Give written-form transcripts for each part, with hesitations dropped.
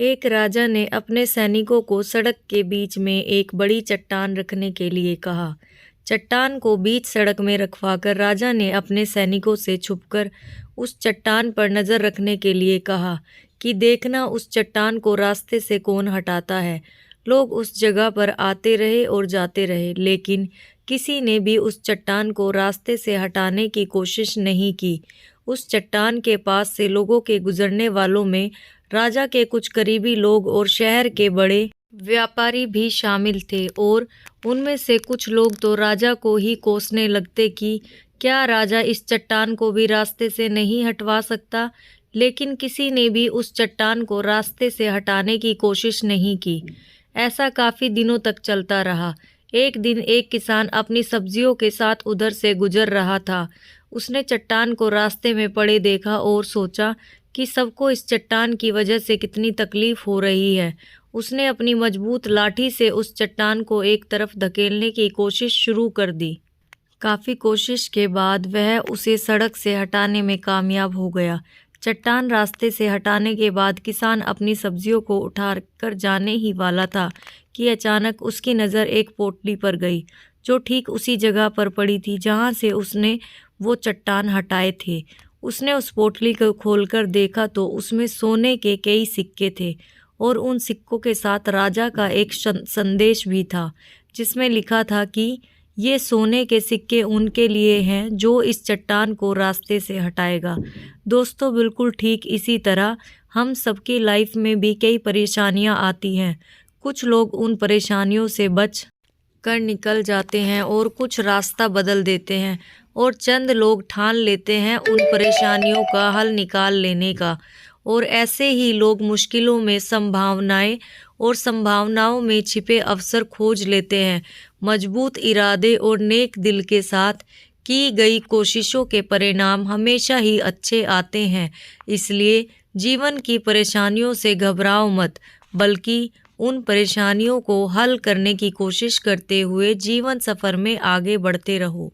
एक राजा ने अपने सैनिकों को सड़क के बीच में एक बड़ी चट्टान रखने के लिए कहा। चट्टान को बीच सड़क में रखवाकर राजा ने अपने सैनिकों से छुपकर उस चट्टान पर नजर रखने के लिए कहा कि देखना उस चट्टान को रास्ते से कौन हटाता है। लोग उस जगह पर आते रहे और जाते रहे, लेकिन किसी ने भी उस चट्टान को रास्ते से हटाने की कोशिश नहीं की। उस चट्टान के पास से लोगों के गुजरने वालों में राजा के कुछ करीबी लोग और शहर के बड़े व्यापारी भी शामिल थे, और उनमें से कुछ लोग तो राजा को ही कोसने लगते कि क्या राजा इस चट्टान को भी रास्ते से नहीं हटवा सकता। लेकिन किसी ने भी उस चट्टान को रास्ते से हटाने की कोशिश नहीं की। ऐसा काफी दिनों तक चलता रहा। एक दिन एक किसान अपनी सब्जियों के साथ उधर से गुजर रहा था। उसने चट्टान को रास्ते में पड़े देखा और सोचा कि सबको इस चट्टान की वजह से कितनी तकलीफ हो रही है। उसने अपनी मजबूत लाठी से उस चट्टान को एक तरफ धकेलने की कोशिश शुरू कर दी। काफ़ी कोशिश के बाद वह उसे सड़क से हटाने में कामयाब हो गया। चट्टान रास्ते से हटाने के बाद किसान अपनी सब्जियों को उठाकर जाने ही वाला था कि अचानक उसकी नज़र एक पोटली पर गई, जो ठीक उसी जगह पर पड़ी थी जहाँ से उसने वो चट्टान हटाए थे। उसने उस पोटली को खोलकर देखा तो उसमें सोने के कई सिक्के थे, और उन सिक्कों के साथ राजा का एक संदेश भी था, जिसमें लिखा था कि ये सोने के सिक्के उनके लिए हैं जो इस चट्टान को रास्ते से हटाएगा। दोस्तों, बिल्कुल ठीक इसी तरह हम सबकी लाइफ में भी कई परेशानियां आती हैं। कुछ लोग उन परेशानियों से बच कर निकल जाते हैं और कुछ रास्ता बदल देते हैं, और चंद लोग ठान लेते हैं उन परेशानियों का हल निकाल लेने का। और ऐसे ही लोग मुश्किलों में संभावनाएं और संभावनाओं में छिपे अवसर खोज लेते हैं। मजबूत इरादे और नेक दिल के साथ की गई कोशिशों के परिणाम हमेशा ही अच्छे आते हैं। इसलिए जीवन की परेशानियों से घबराओ मत, बल्कि उन परेशानियों को हल करने की कोशिश करते हुए जीवन सफ़र में आगे बढ़ते रहो।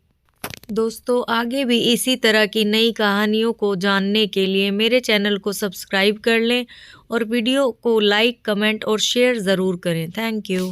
दोस्तों, आगे भी इसी तरह की नई कहानियों को जानने के लिए मेरे चैनल को सब्सक्राइब कर लें और वीडियो को लाइक, कमेंट और शेयर ज़रूर करें। Thank you.